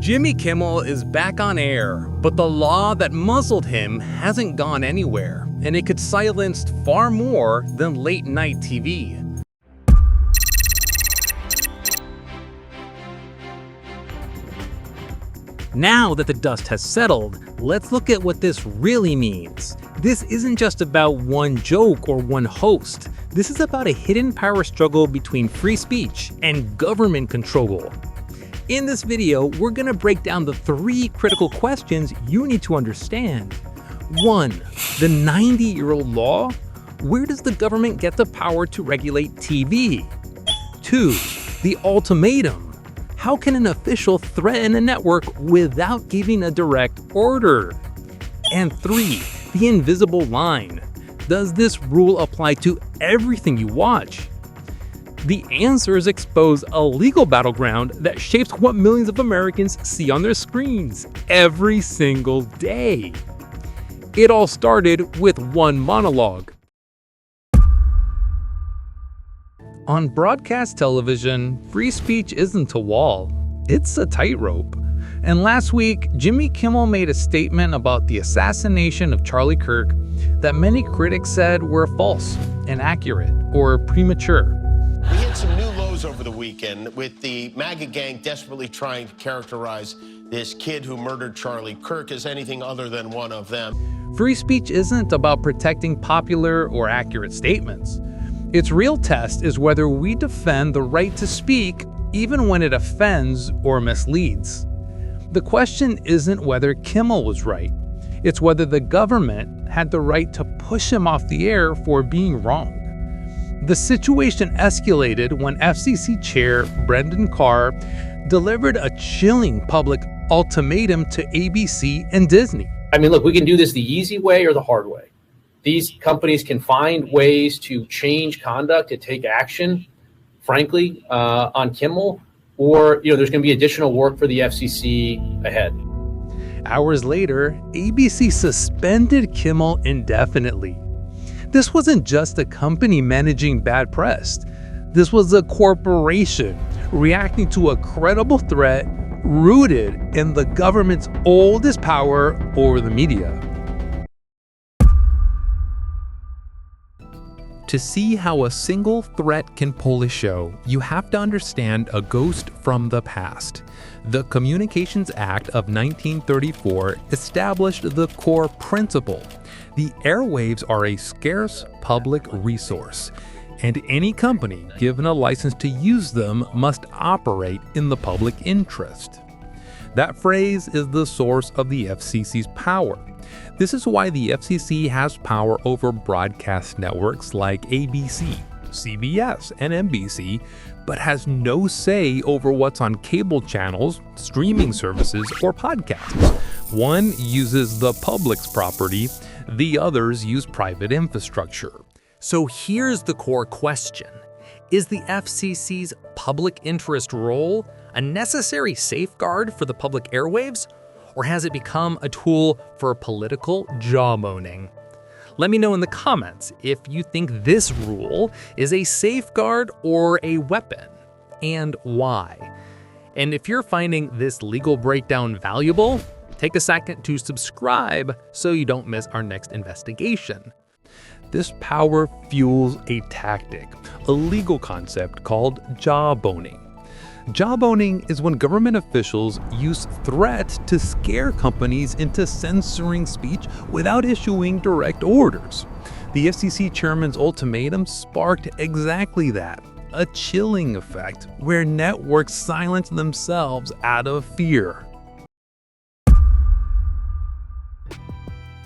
Jimmy Kimmel is back on air, but the law that muzzled him hasn't gone anywhere, and it could silence far more than late-night TV. Now that the dust has settled, let's look at what this really means. This isn't just about one joke or one host. This is about a hidden power struggle between free speech and government control. In this video, we're going to break down the 3 critical questions you need to understand. 1. The 90-year-old law? Where does the government get the power to regulate TV? 2. The ultimatum. How can an official threaten a network without giving a direct order? And 3. The invisible line. Does this rule apply to everything you watch? The answers expose a legal battleground that shapes what millions of Americans see on their screens every single day. It all started with one monologue. On broadcast television, free speech isn't a wall, it's a tightrope. And last week, Jimmy Kimmel made a statement about the assassination of Charlie Kirk that many critics said were false, inaccurate, or premature. We hit some new lows over the weekend with the MAGA gang desperately trying to characterize this kid who murdered Charlie Kirk as anything other than one of them. Free speech isn't about protecting popular or accurate statements. Its real test is whether we defend the right to speak even when it offends or misleads. The question isn't whether Kimmel was right. It's whether the government had the right to push him off the air for being wrong. The situation escalated when FCC Chair Brendan Carr delivered a chilling public ultimatum to ABC and Disney. I mean, look, we can do this the easy way or the hard way. These companies can find ways to change conduct, to take action, frankly, on Kimmel, or there's going to be additional work for the FCC ahead. Hours later, ABC suspended Kimmel indefinitely. This wasn't just a company managing bad press. This was a corporation reacting to a credible threat rooted in the government's oldest power over the media. To see how a single threat can pull a show, you have to understand a ghost from the past. The Communications Act of 1934 established the core principle. The airwaves are a scarce public resource, and any company given a license to use them must operate in the public interest. That phrase is the source of the FCC's power. This is why the FCC has power over broadcast networks like ABC, CBS, and NBC, but has no say over what's on cable channels, streaming services, or podcasts. One uses the public's property, the others use private infrastructure. So here's the core question. Is the FCC's public interest role a necessary safeguard for the public airwaves, or has it become a tool for political jawboning? Let me know in the comments if you think this rule is a safeguard or a weapon, and why. And if you're finding this legal breakdown valuable, take a second to subscribe so you don't miss our next investigation. This power fuels a tactic, a legal concept called jawboning. Jawboning is when government officials use threats to scare companies into censoring speech without issuing direct orders. The FCC chairman's ultimatum sparked exactly that, a chilling effect where networks silence themselves out of fear.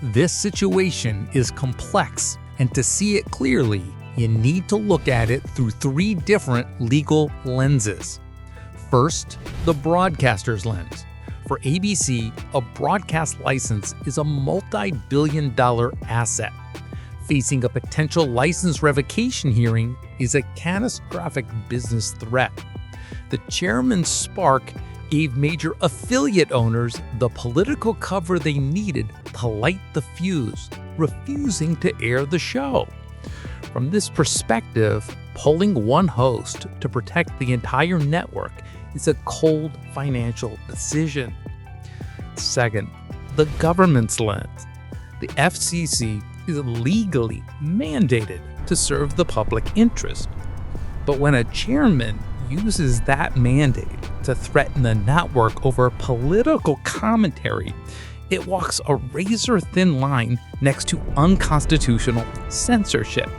This situation is complex, and to see it clearly, you need to look at it through 3 different legal lenses. First, the broadcaster's lens. For ABC, a broadcast license is a multi-billion-dollar asset. Facing a potential license revocation hearing is a catastrophic business threat. The chairman's spark gave major affiliate owners the political cover they needed to light the fuse, refusing to air the show. From this perspective, pulling one host to protect the entire network is a cold financial decision. Second, the government's lens. The FCC is legally mandated to serve the public interest. But when a chairman uses that mandate to threaten the network over political commentary, it walks a razor-thin line next to unconstitutional censorship.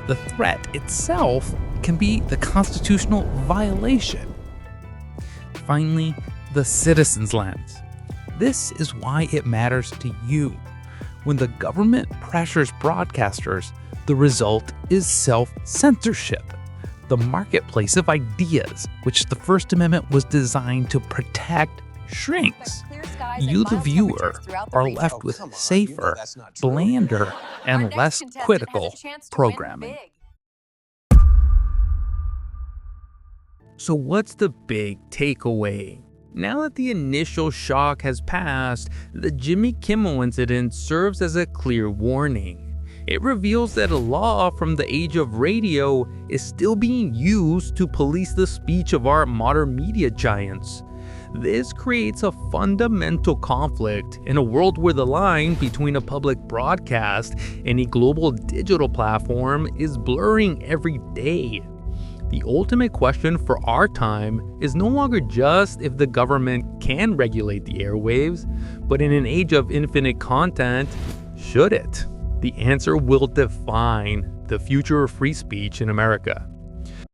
The threat itself can be the constitutional violation. Finally, the citizen's lens. This is why it matters to you. When the government pressures broadcasters, the result is self-censorship, the marketplace of ideas, which the First Amendment was designed to protect, shrinks. You, the viewer, are left with safer, blander, and less critical programming. So what's the big takeaway? Now that the initial shock has passed, the Jimmy Kimmel incident serves as a clear warning. It reveals that a law from the age of radio is still being used to police the speech of our modern media giants. This creates a fundamental conflict in a world where the line between a public broadcast and a global digital platform is blurring every day. The ultimate question for our time is no longer just if the government can regulate the airwaves, but in an age of infinite content, should it? The answer will define the future of free speech in America.